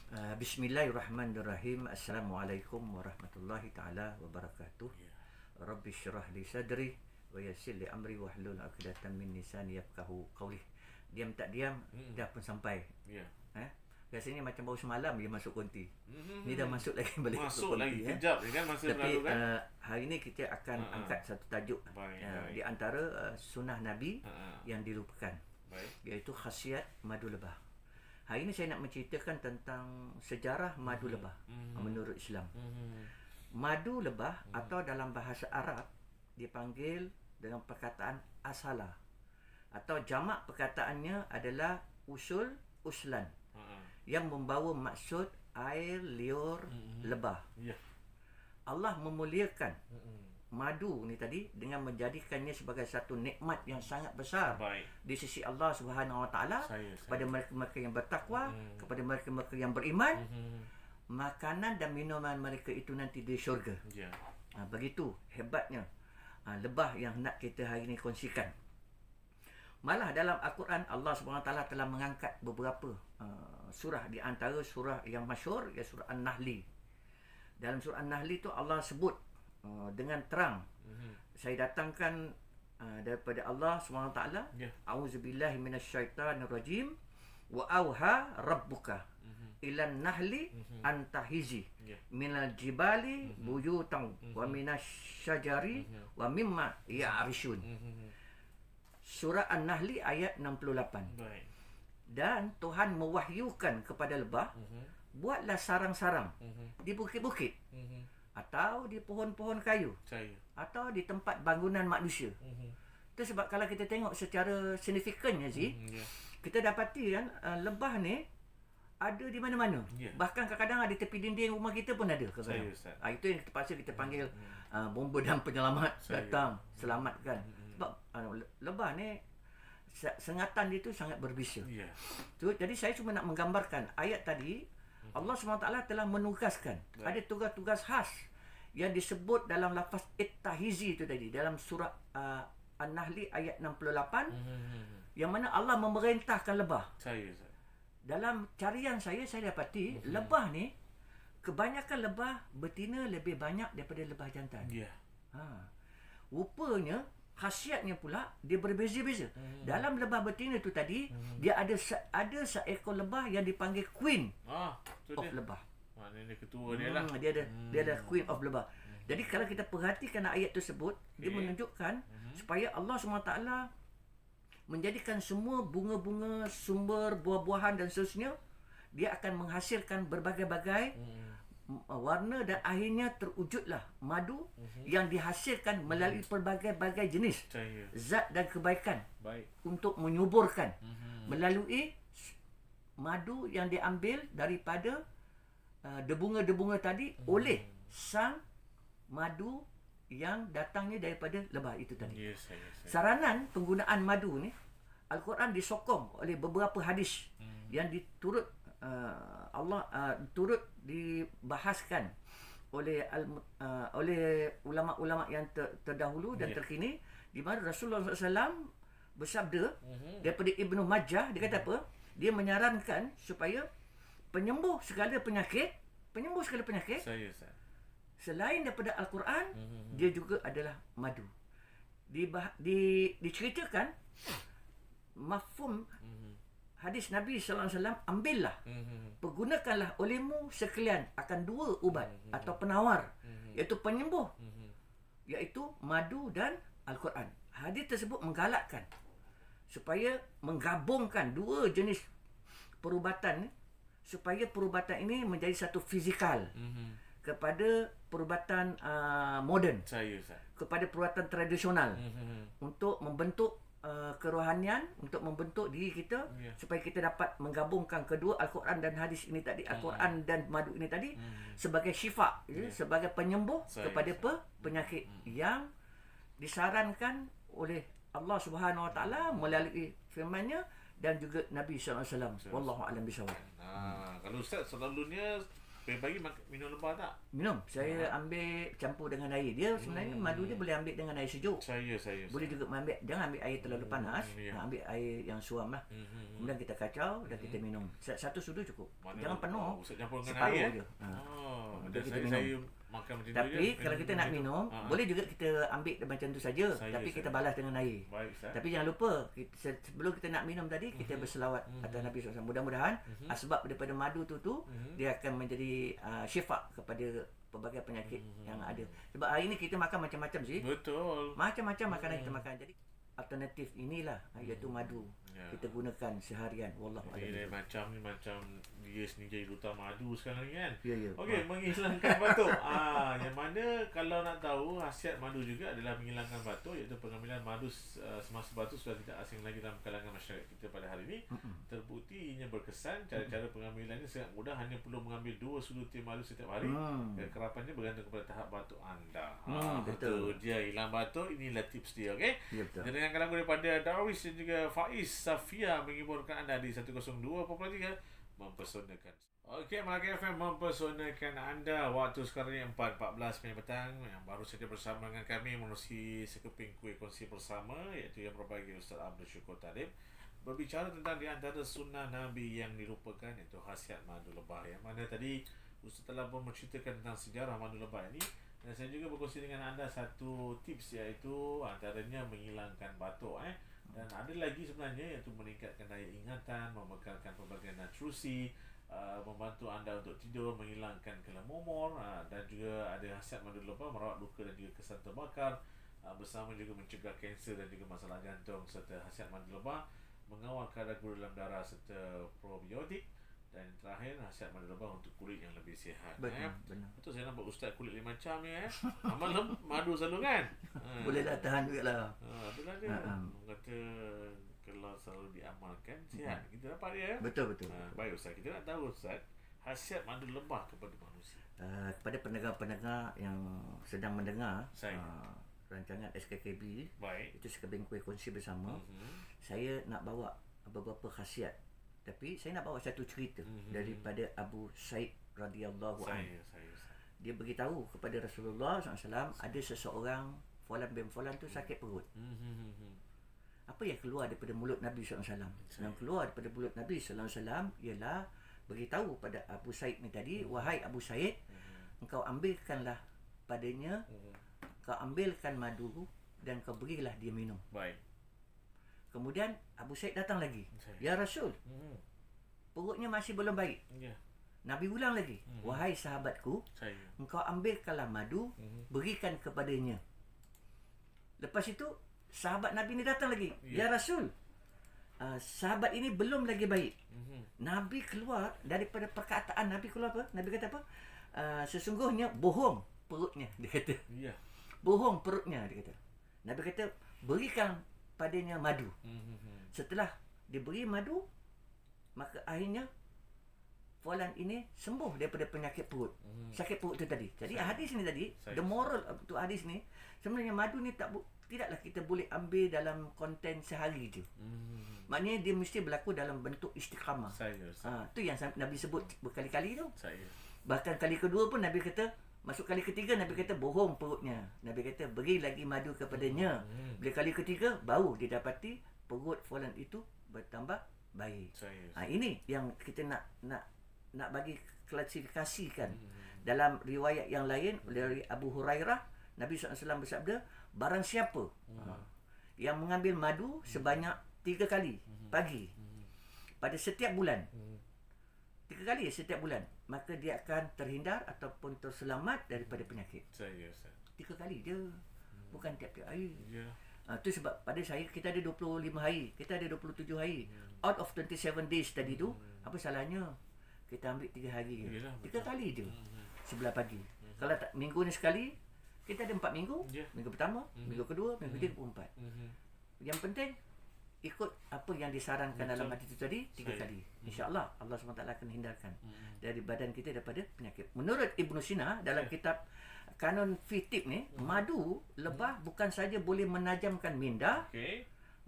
Bismillahirrahmanirrahim. Assalamualaikum warahmatullahi taala wabarakatuh. Rabbi syrah li sadri wa yassir li amri wahlul 'uqdatam min lisani yafqahu qawli. Diam tak diam dah pun sampai. Biasanya macam baru semalam dia masuk konti. Ni dah masuk lagi balik masuk konti, lagi kejap kan masa Tapi berlalu kan. hari ni kita akan angkat satu tajuk di antara sunnah Nabi yang dilupakan, iaitu khasiat madu lebah. Hari ini saya nak menceritakan tentang sejarah madu lebah menurut Islam. Madu lebah atau dalam bahasa Arab dipanggil dengan perkataan asala, atau jamak perkataannya adalah uslan yang membawa maksud air liur lebah. Allah memuliakan madu ni tadi dengan menjadikannya sebagai satu nikmat yang sangat besar di sisi Allah Subhanahu Wa Taala kepada mereka-mereka yang bertakwa, kepada mereka-mereka yang beriman. Makanan dan minuman mereka itu nanti di syurga. Begitu hebatnya lebah yang nak kita hari ini kongsikan. Malah dalam Al-Quran Allah Subhanahu Wa Taala telah mengangkat beberapa surah, di antara surah yang masyhur ialah surah An-Nahli. Dalam surah An-Nahli itu Allah sebut dengan terang. Saya datangkan daripada Allah SWT. A'udzubillahi minasyaitanirrajim. Wa auha rabbuka ilan nahli antahizi minal jibali buyutan wa minasyajari wa mimma ya'rishun. Surah An-Nahli ayat 68. Dan Tuhan mewahyukan kepada lebah, buatlah sarang-sarang di bukit-bukit, atau di pohon-pohon kayu, atau di tempat bangunan manusia. Itu sebab kalau kita tengok secara signifikannya kita dapati kan lebah ni ada di mana-mana. Bahkan kadang-kadang ada tepi dinding rumah kita pun ada. Itu yang terpaksa kita panggil bomba dan penyelamat datang selamatkan. Sebab lebah ni sengatan dia tu sangat berbisa. Jadi saya cuma nak menggambarkan ayat tadi. Allah SWT telah menugaskan ada tugas-tugas khas yang disebut dalam lafaz ittahizi itu tadi dalam surah An-Nahli ayat 68, yang mana Allah memerintahkan lebah. Dalam carian saya dapati lebah ni, kebanyakan lebah betina lebih banyak daripada lebah jantan. Rupanya khasiatnya pula dia berbeza-beza. Dalam lebah betina tu tadi dia ada seekor lebah yang dipanggil queen of lebah. Maknanya ketua dia lah. Dia ada queen of lebah. Jadi kalau kita perhatikan ayat tersebut, dia menunjukkan supaya Allah SWT menjadikan semua bunga-bunga, sumber buah-buahan dan seterusnya, dia akan menghasilkan berbagai-bagai warna dan akhirnya terwujudlah madu yang dihasilkan melalui pelbagai-bagai jenis zat dan kebaikan untuk menyuburkan melalui madu yang diambil daripada debunga-debunga tadi oleh sang madu yang datangnya daripada lebah itu tadi. Saranan penggunaan madu ni, Al-Quran disokong oleh beberapa hadis yang diturut Allah turut dibahaskan oleh ulama-ulama yang terdahulu dan terkini, di mana Rasulullah SAW bersabda daripada Ibnu Majah, dia kata apa? Dia menyarankan supaya penyembuh segala penyakit selain daripada Al-Quran, dia juga adalah madu. Diceritakan mafhum hadis Nabi SAW, ambillah, pergunakanlah olehmu sekalian akan dua ubat atau penawar, iaitu penyembuh, iaitu madu dan Al-Quran. Hadis tersebut menggalakkan supaya menggabungkan dua jenis perubatan, supaya perubatan ini menjadi satu fizikal kepada perubatan moden, kepada perubatan tradisional, untuk membentuk kerohanian, untuk membentuk diri kita, supaya kita dapat menggabungkan kedua Al-Quran dan hadis ini tadi, Al-Quran dan madu ini tadi, sebagai syifa, sebagai penyembuh kepada penyakit yang disarankan oleh Allah Subhanahu Wa Taala melalui firman-Nya dan juga Nabi SAW. Wallahu a'lam bishawab. Kalau Ustaz selalunya bagi minum lebah tak? Minum. Saya ambil campur dengan air. Dia sebenarnya madu dia boleh ambil dengan air sejuk. Boleh juga ambil, jangan ambil air terlalu panas. Ambil air yang suam lah. Kemudian kita kacau dan kita minum. Satu sudu cukup. Jangan penuh. Separuh je. Saya makan macam tapi kalau kita nak minum, boleh juga kita ambil macam tu saja. Tapi kita balas dengan air. Tapi jangan lupa, sebelum kita nak minum tadi, kita berselawat atas Nabi SAW. Mudah-mudahan sebab daripada madu tu dia akan menjadi syifa kepada pelbagai penyakit yang ada. Sebab hari ni kita makan macam-macam sih. Betul. Macam-macam makanan kita makan. Jadi alternatif inilah iaitu madu. Kita gunakan seharian. Wallahu a'lam. Macam dia sendiri jadi duta madu sekarang ni kan. Okey, menghilangkan batuk. Yang mana kalau nak tahu khasiat madu juga adalah menghilangkan batuk, iaitu pengambilan madu semasa batuk sudah tidak asing lagi dalam kalangan masyarakat kita pada hari ini. Terbukti ianya berkesan. Cara-cara pengambilannya sangat mudah, hanya perlu mengambil 2 sudu teh madu setiap hari. Kerapannya bergantung kepada tahap batuk anda. Betul. Dia hilang batuk, inilah tips dia, okey? Kita dengarkan lagu daripada Darwish dan juga Faiz Safia menghiburkan anda di 102.3 mempesonakan. Okey, Melaka FM mempesonakan anda. Waktu sekarang ni 4.14 petang. Yang baru saja bersama dengan kami menerusi sekeping kuih kongsi bersama, iaitu yang berbagi Ustaz Abdul Syukur Talib, berbicara tentang di antara sunnah Nabi yang dilupakan, iaitu khasiat madu lebah. Yang mana tadi Ustaz telah pun menceritakan tentang sejarah madu lebah ini, dan saya juga berkongsi dengan anda satu tips, iaitu antaranya menghilangkan batuk. Dan ada lagi sebenarnya, iaitu meningkatkan daya ingatan, memekalkan pelbagai natrusi, membantu anda untuk tidur, menghilangkan kelemumur, dan juga ada khasiat madu lebah merawat luka dan juga kesan terbakar, bersama juga mencegah kanser dan juga masalah jantung. Serta khasiat madu lebah mengawal kadar gula dalam darah serta probiotik. Dan terakhir, khasiat madu lebah untuk kulit yang lebih sihat. Betul. Betul, saya nampak ustaz kulit lain macam ni. Amal madu selalu kan? Bolehlah tahan jugalah. Itulah dia. Kata kalau selalu diamalkan, sihat. Kita dapat dia. Betul. Baik ustaz, kita nak tahu ustaz, khasiat madu lebah kepada manusia. Kepada pendengar-pendengar yang sedang mendengar rancangan SKKB, itu sekebing kuih kongsi bersama, saya nak bawa beberapa khasiat. Tapi saya nak bawa satu cerita daripada Abu Sa'id radhiyallahu anhu. Dia beritahu kepada Rasulullah SAW, ada seseorang, Fulan bin Fulan tu sakit perut. Apa yang keluar daripada mulut Nabi SAW? Yang keluar daripada mulut Nabi SAW ialah beritahu pada Abu Sa'id ni tadi, wahai Abu Sa'id, engkau ambilkanlah padanya, kau ambilkan madu dan kau berilah dia minum. Baik. Kemudian Abu Sa'id datang lagi. Ya Rasul, perutnya masih belum baik. Nabi ulang lagi. Wahai sahabatku, engkau ambilkanlah madu, berikan kepadanya. Lepas itu, sahabat Nabi ni datang lagi. Ya Rasul, sahabat ini belum lagi baik. Nabi keluar daripada perkataan, Nabi keluar apa? Nabi kata apa? Sesungguhnya bohong perutnya, dia kata. Bohong perutnya, dia kata. Nabi kata, berikan padanya madu. Setelah diberi madu, maka akhirnya Fulan ini sembuh daripada penyakit perut. Sakit perut itu tadi. Jadi hadis ni tadi, the moral untuk hadis ni, sebenarnya madu ni tidaklah kita boleh ambil dalam konten sehari je. Maknanya dia mesti berlaku dalam bentuk istiqamah. Tu yang Nabi sebut berkali-kali tu. Bahkan kali kedua pun Nabi kata, masuk kali ketiga Nabi kata bohong perutnya. Nabi kata beri lagi madu kepadanya. Bila kali ketiga baru didapati perut Fulan itu bertambah baik. Ini yang kita nak bagi klasifikasikan. Dalam riwayat yang lain dari Abu Hurairah, Nabi SAW bersabda, barang siapa yang mengambil madu sebanyak 3 kali pagi pada setiap bulan, 3 kali setiap bulan, maka dia akan terhindar ataupun terselamat daripada penyakit. 3 kali je, bukan tiap-tiap hari. Itu sebab pada saya kita ada 25 hari, kita ada 27 hari. Out of 27 days tadi tu, apa salahnya kita ambil 3 hari je. 3 kali je sebelah pagi. Kalau tak, minggu ni sekali, kita ada 4 minggu. Minggu pertama, minggu kedua, minggu ketiga, minggu keempat. Yang penting ikut apa yang disarankan dalam hadis itu tadi 3 kali. InsyaAllah Allah SWT akan hindarkan dari badan kita daripada penyakit. Menurut Ibnu Sina dalam kitab Kanun Fitib ni, madu lebah bukan saja boleh menajamkan minda,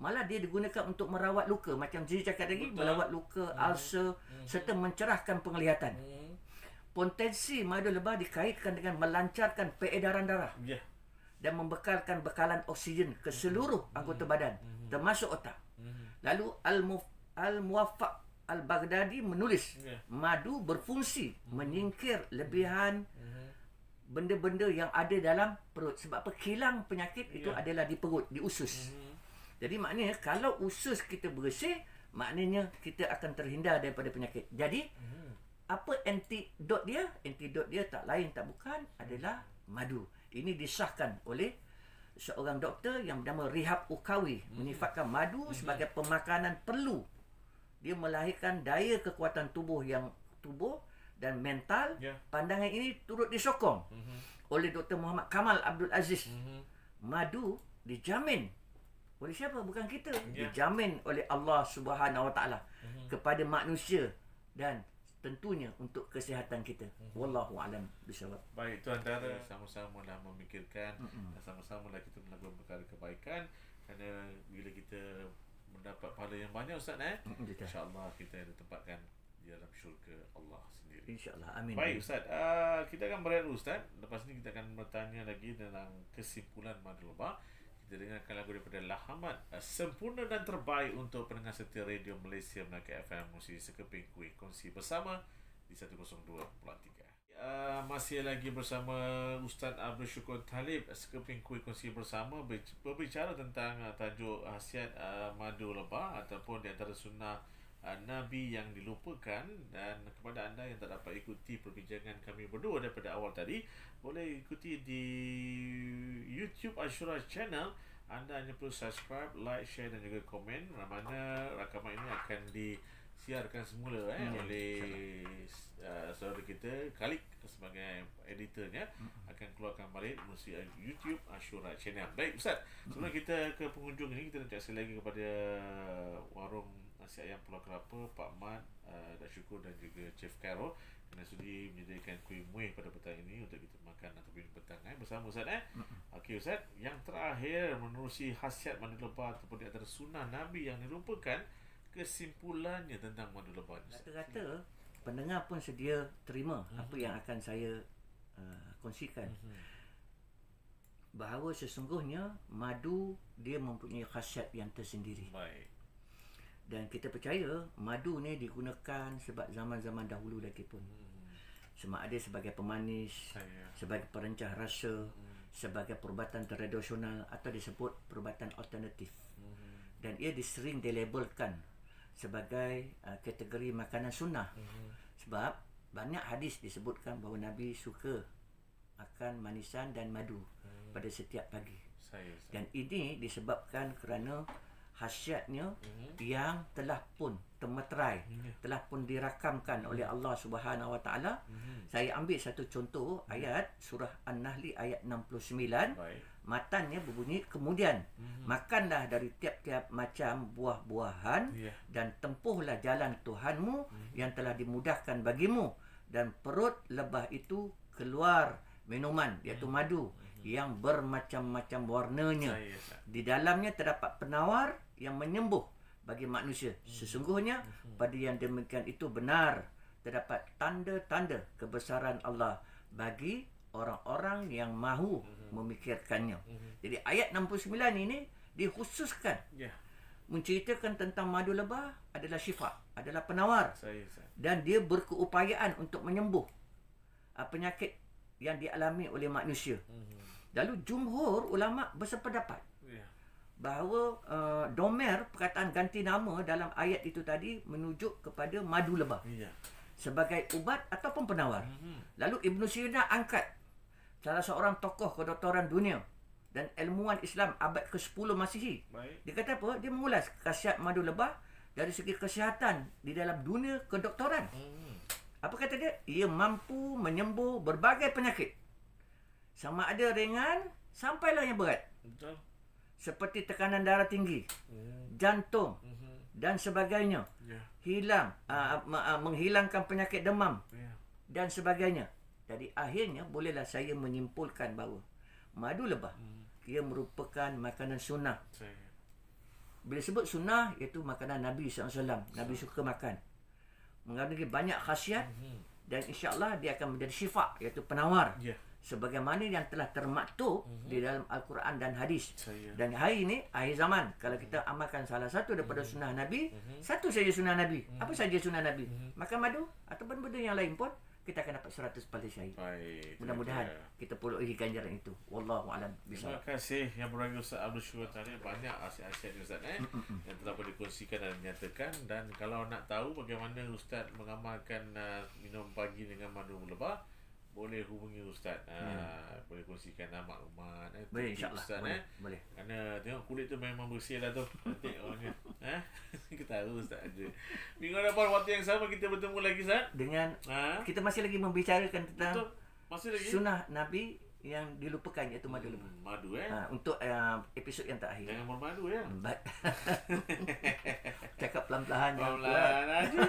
malah dia digunakan untuk merawat luka. Macam Zee cakap tadi, merawat luka, ulcer, serta mencerahkan penglihatan. potensi madu lebah dikaitkan dengan melancarkan peredaran darah dan membekalkan bekalan oksigen ke seluruh anggota badan termasuk otak. Lalu Al-Muwaffaq Al-Baghdadi menulis madu berfungsi menyingkir lebihan benda-benda yang ada dalam perut. Sebab apa? Kilang penyakit itu adalah di perut, di usus. Jadi maknanya kalau usus kita bersih, maknanya kita akan terhindar daripada penyakit. Jadi apa antidot dia? Antidot dia tak lain tak bukan adalah madu. Ini disahkan oleh seorang doktor yang bernama Rihab Ukawi, menyifatkan madu sebagai pemakanan perlu. Dia melahirkan daya kekuatan tubuh dan mental. Pandangan ini turut disokong oleh Dr. Muhammad Kamal Abdul Aziz. Madu dijamin oleh siapa? Bukan kita. Dijamin oleh Allah Subhanahu Wa Taala kepada manusia dan tentunya untuk kesihatan kita. Wallahu a'lam bishawab. Baik, itu antara sama-sama lah memikirkan dan sama-sama lah kita melakukan perkara kebaikan, kerana bila kita mendapat pahala yang banyak Ustaz, insya-Allah kita ditempatkan di dalam syurga Allah sendiri. Insya-Allah. Amin. Baik Ustaz, kita akan berehat dulu Ustaz. Lepas ni kita akan bertanya lagi tentang kesimpulan madu lebah. Kita dengarkan lagu daripada Lahamat, sempurna dan terbaik untuk pendengar setia Radio Malaysia Melaka FM, kongsi sekeping kuih kongsi bersama di 102.3. Masih lagi bersama Ustaz Abdul Syukur Talib, sekeping kuih kongsi bersama, berbicara tentang tajuk khasiat madu lebah ataupun di antara sunnah Nabi yang dilupakan. Dan kepada anda yang tak dapat ikuti perbincangan kami berdua daripada awal tadi, boleh ikuti di YouTube Ashura Channel. Anda hanya perlu subscribe, like, share dan juga komen, mana rakaman ini akan disiarkan semula oleh saudara kita Khalid sebagai editornya, akan keluarkan balik melalui YouTube Ashura Channel. Baik Ustaz, sebelum kita ke penghujung ini, kita nak cakap sekali lagi kepada warung nasi ayam Pulau Kelapa, Pak Mat, Dak Syukur dan juga Chef Carol kerana sudi menyediakan kuih muih pada petang ini untuk kita makan ataupun petang bersama Ustaz. Okey Ustaz, yang terakhir menerusi khasiat madu lebah ataupun di antara sunnah Nabi yang dilupakan, kesimpulannya tentang madu lebah. Rata-rata pendengar pun sedia terima apa yang akan saya kongsikan. Bahawa sesungguhnya madu dia mempunyai khasiat yang tersendiri. Baik. Dan kita percaya madu ni digunakan sebab zaman-zaman dahulu lagi pun. Sama ada sebagai pemanis, sebagai perencah rasa, sebagai perubatan tradisional atau disebut perubatan alternatif. Dan ia sering dilabelkan sebagai kategori makanan sunnah. Sebab banyak hadis disebutkan bahawa Nabi suka akan manisan dan madu pada setiap pagi. Dan ini disebabkan kerana khasiatnya yang telah pun termeterai, telah pun dirakamkan oleh Allah Subhanahu Wa Taala. Saya ambil satu contoh ayat surah An-Nahl ayat 69. Matannya berbunyi, kemudian makanlah dari tiap-tiap macam buah-buahan dan tempuhlah jalan Tuhanmu yang telah dimudahkan bagimu, dan perut lebah itu keluar minuman iaitu madu yang bermacam-macam warnanya. Di dalamnya terdapat penawar yang menyembuh bagi manusia. Sesungguhnya pada yang demikian itu benar terdapat tanda-tanda kebesaran Allah bagi orang-orang yang mahu memikirkannya. Jadi ayat 69 ini dikhususkan menceritakan tentang madu lebah adalah syifa, adalah penawar. Dan dia berkeupayaan untuk menyembuh penyakit yang dialami oleh manusia. Lalu jumhur ulama bersependapat bahawa domer, perkataan ganti nama dalam ayat itu tadi, menunjuk kepada madu lebah sebagai ubat ataupun penawar. Lalu Ibn Sina angkat, salah seorang tokoh kedoktoran dunia dan ilmuwan Islam abad ke-10 Masihi. Dia kata apa? Dia mengulas khasiat madu lebah dari segi kesihatan di dalam dunia kedoktoran. Apa kata dia? Ia mampu menyembuh berbagai penyakit, sama ada ringan sampailah yang berat. Betul. Seperti tekanan darah tinggi, jantung dan sebagainya. Menghilangkan penyakit demam dan sebagainya. Jadi akhirnya bolehlah saya menyimpulkan bahawa madu lebah ia merupakan makanan sunnah. Bila sebut sunnah, iaitu makanan Nabi SAW. Nabi suka makan. Mengandungi banyak khasiat dan insya-Allah dia akan menjadi syifa, iaitu penawar. Sebagaimana yang telah termaktub di dalam Al-Quran dan hadis. Dan hari ini akhir zaman, kalau kita amalkan salah satu daripada sunnah Nabi, satu saja sunnah Nabi, apa saja sunnah Nabi, makan madu ataupun benda yang lain pun, kita akan dapat 100 pahala syahid. Mudah-mudahan kita perolehi ganjaran itu. Wallahu a'lam bishawab. Terima kasih yang berbahagia Ustaz Abdul Syukur tadi, banyak asyik-asyik Ustaz yang telah dikongsikan dan dinyatakan. Dan kalau nak tahu bagaimana Ustaz mengamalkan minum pagi dengan madu lebah, boleh hubungi Ustaz. Boleh kongsikan maklumat. Boleh, insyaAllah. Boleh. Kerana tengok kulit tu memang bersih dah tu. Cantik orangnya. Kita tahu Ustaz ada. Minggu depan waktu yang sama kita bertemu lagi Ustaz. Dengan kita masih lagi membicarakan tentang masih lagi sunnah Nabi yang dilupakan, iaitu madu lebah. Madu untuk episod yang terakhir. Jangan bermadu ya. Cakap pelan-pelan. Pelan-pelan aja.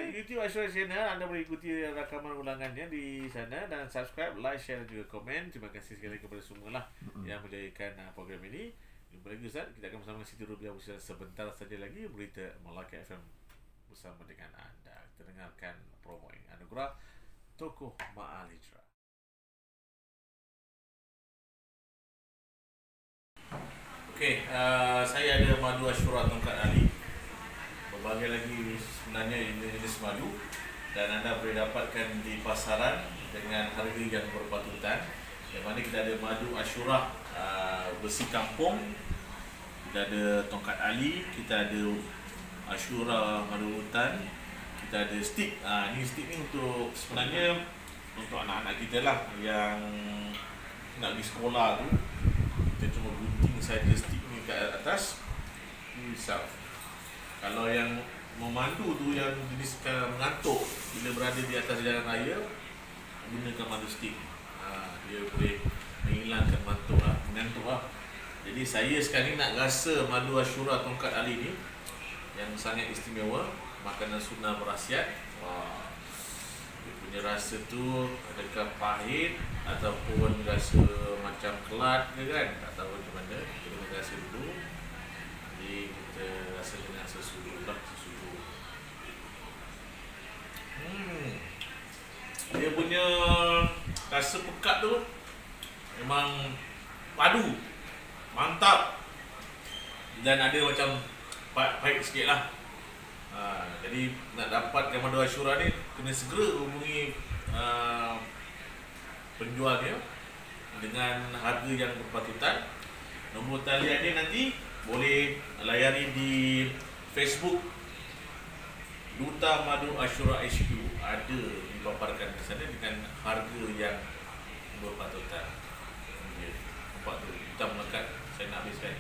YouTube Ashura Channel, anda boleh ikuti rakaman ulangannya di sana dan subscribe, like, share dan juga komen. Terima kasih sekali kepada semua lah yang menjadikan program ini. Jumpa lagi Ustaz. Kita akan bersama Siti Rubiah sebentar saja lagi berita Melaka FM bersama dengan anda. Kita dengarkan promo ini. Anugerah Tokoh Ma'al Hijrah. Okey, saya ada madu Ashura Tongkat Ali. Berbagai lagi sebenarnya jenis madu, dan anda boleh dapatkan di pasaran dengan harga yang berpatutan. Yang mana kita ada madu Ashura besi kampung, kita ada Tongkat Ali, kita ada Ashura madu hutan, kita ada stick. Ni stick ni untuk sebenarnya untuk anak-anak kita lah yang nak pergi sekolah tu. Kita cuma gunting saja stick ni ke atas, risau. Kalau yang memandu tu, yang jenis mengantuk bila berada di atas jalan raya, gunakan madu stick. Dia boleh menghilangkan mengantuk lah. Jadi saya sekarang ni nak rasa madu Ashura Tongkat Ali ni yang sangat istimewa, makanan sunnah berkhasiat. Dia punya rasa tu adakah pahit ataupun rasa macam kelat ke kan, tak tahu macam mana. Kita kena rasa dulu. Jadi kita rasa dengan sesudu lah, sesudu. Dia punya rasa pekat tu memang padu, mantap, dan ada macam pahit sikit lah. Jadi nak dapatkan madu Ashura ni, kena segera hubungi penjualnya dengan harga yang berpatutan. Nombor talian ni nanti boleh layari di Facebook Duta Madu Ashura HQ. Ada dipaparkan di sana dengan harga yang berpatutan. Nampak tu, hitam melekat. Saya nak habiskan.